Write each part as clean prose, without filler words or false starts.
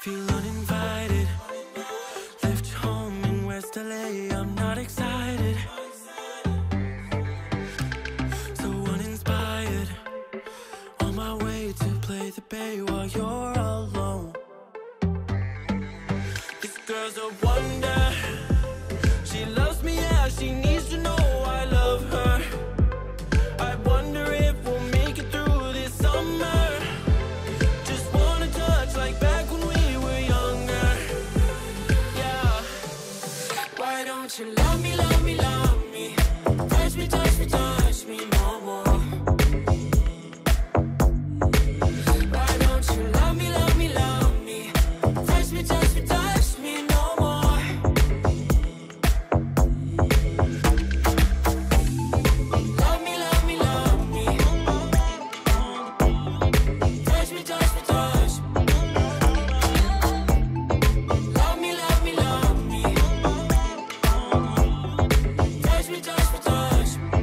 feel uninvited. Left home in West LA, I'm not excited. So uninspired, on my way to play the bay while you're alone. This girl's a wonder. She loves me, yeah, she needs to know I love her. I wonder if we'll make it through this summer. Just wanna touch like back when we were younger. Yeah. Why don't you love me, love me, love me? Touch me, touch me, touch me no more. Why don't you love me, love me, love me? Touch me, touch me, touch me no more. Love me, love me, love me. Touch me, touch me, touch me. Love me, love me, love me. Touch me, touch me, touch me.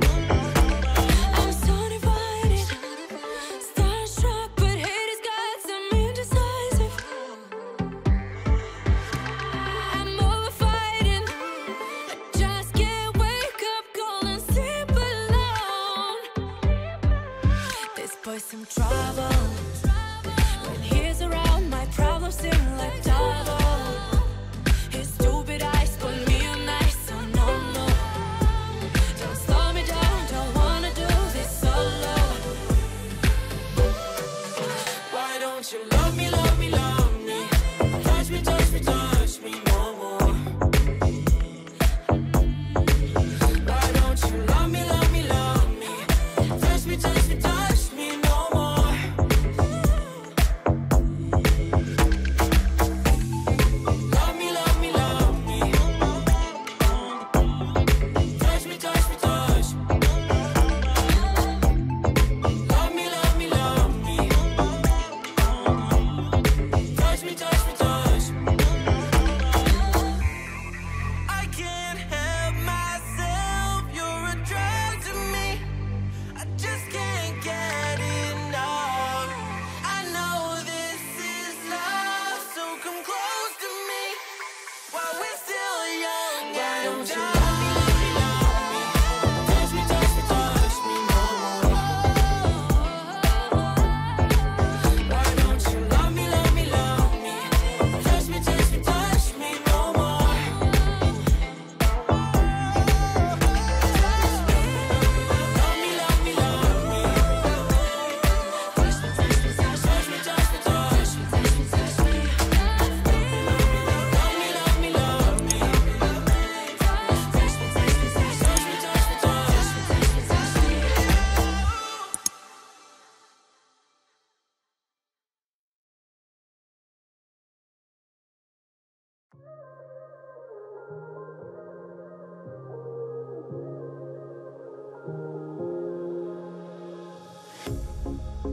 I'm so divided, starstruck, but hate has got some indecisive. I'm over fighting, I just can't wake up cold and sleep alone. This boy's some trouble. When he's around, my problems seem like double. His stupid eyes put me on ice, so no, no. Don't slow me down, don't wanna do this solo. Why don't you love me, love me, love me? Touch me, touch me, touch me no more. Why don't you love me, love me, love me? Touch me, touch me, touch me no more. Love me, love me, love me. Touch me, touch me, touch me. Love me, love me, love me. Touch me, touch me, touch me. I can't help myself, you're a drug to me. I just can't get enough. I know this is love, so come close to me while we're still young. Why don't you love me, love me, love me? Touch me, touch me, touch me no more. Why don't you love me, love me, love me? Touch me, touch me, touch me no more. Love me, love me, love me. Touch me, touch me, touch me, touch me, touch me, touch me, touch me. Love me, love me, love me. Touch me, touch me, touch me, touch me, touch me, touch me, touch me.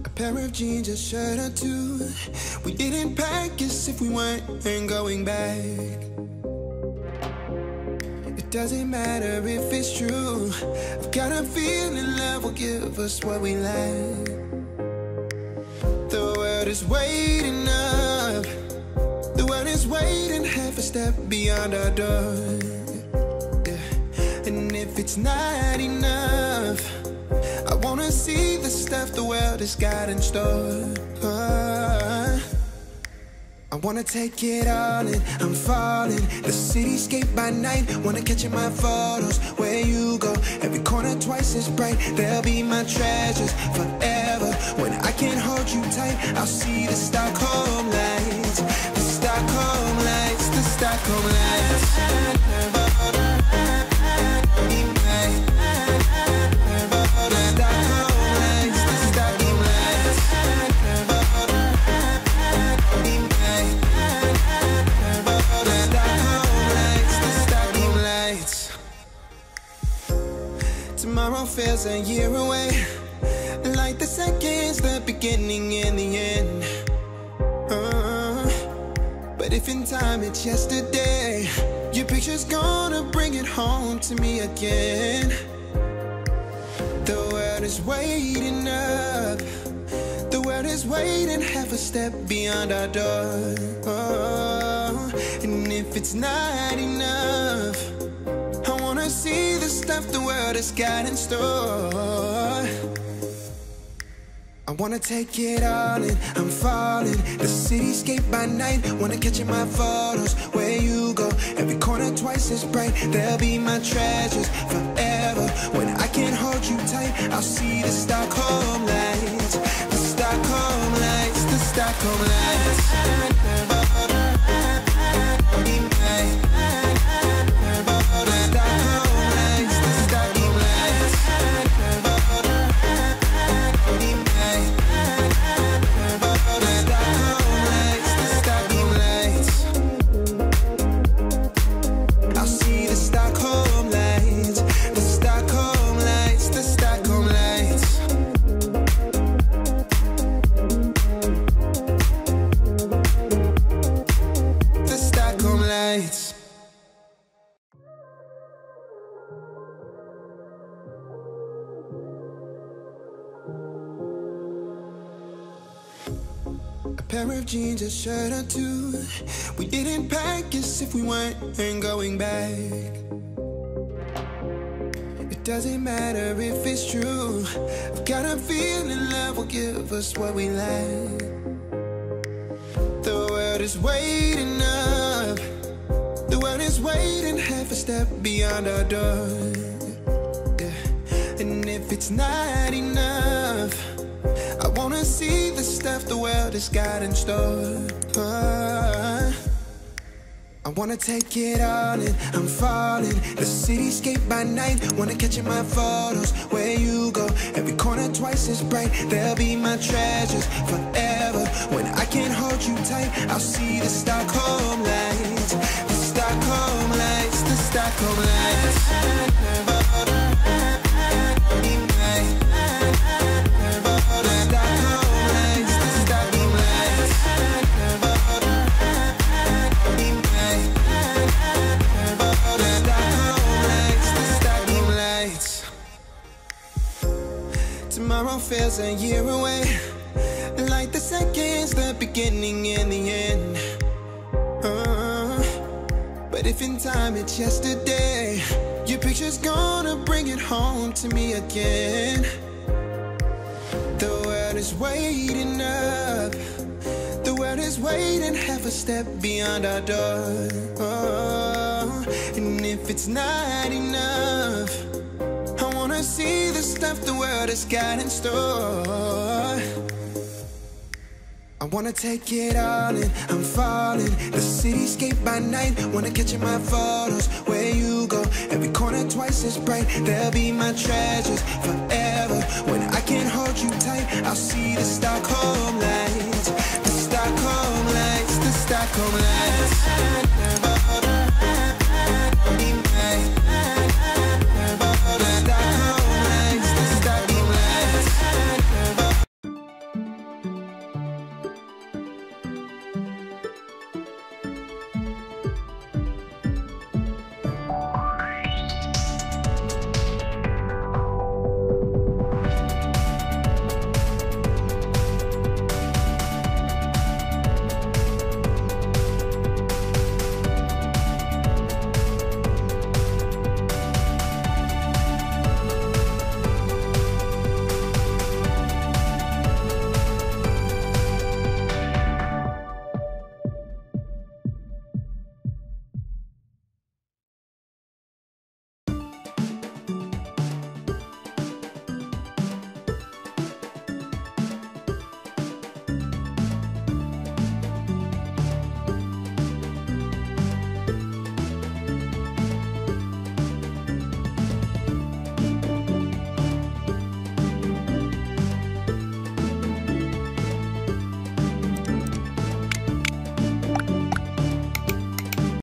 A pair of jeans, a shirt or two. We didn't pack as if we weren't going back. It doesn't matter if it's true. I've got a feeling love will give us what we lack. The world is waiting up. The world is waiting half a step beyond our door. Yeah. And if it's not enough, I wanna see the stuff the world has got in store. I wanna take it all in, I'm falling. The cityscape by night, wanna catch in my photos. Where you go, every corner twice as bright. They'll be my treasures forever. When I can't hold you tight, I'll see the Stockholm lights. The Stockholm lights, the Stockholm lights. Tomorrow feels a year away, like the seconds, the beginning and the end. But if in time it's yesterday, your picture's gonna bring it home to me again. The world is waiting up. The world is waiting half a step beyond our door. And if it's not enough, I wanna see the stuff the world has got in store. I wanna take it all in, I'm falling. The cityscape by night, wanna catch in my photos. Where you go, every corner twice as bright. They'll be my treasures forever. When I can't hold you tight, I'll see the Stockholm lights. The Stockholm lights, the Stockholm lights. Pair of jeans, a shirt or two. We didn't pack as if we weren't going back. It doesn't matter if it's true. I've got a feeling love will give us what we lack. The world is waiting up. The world is waiting half a step beyond our door. Yeah. And if it's not enough, I wanna see the stuff the world has got in store. I wanna take it all in, I'm falling. The cityscape by night, wanna catch in my photos. Where you go, every corner twice as bright. They'll be my treasures forever. When I can't hold you tight, I'll see the Stockholm lights. The Stockholm lights, the Stockholm lights. Tomorrow feels a year away, like the seconds, the beginning and the end. But if in time it's yesterday, your picture's gonna bring it home to me again. The world is waiting up. The world is waiting half a step beyond our door. And if it's not enough, I wanna see the stuff the world has got in store. I wanna take it all in, I'm falling. The cityscape by night, wanna catch in my photos. Where you go, every corner twice as bright. They'll be my treasures forever. When I can't hold you tight, I'll see the Stockholm lights. The Stockholm lights, the Stockholm lights.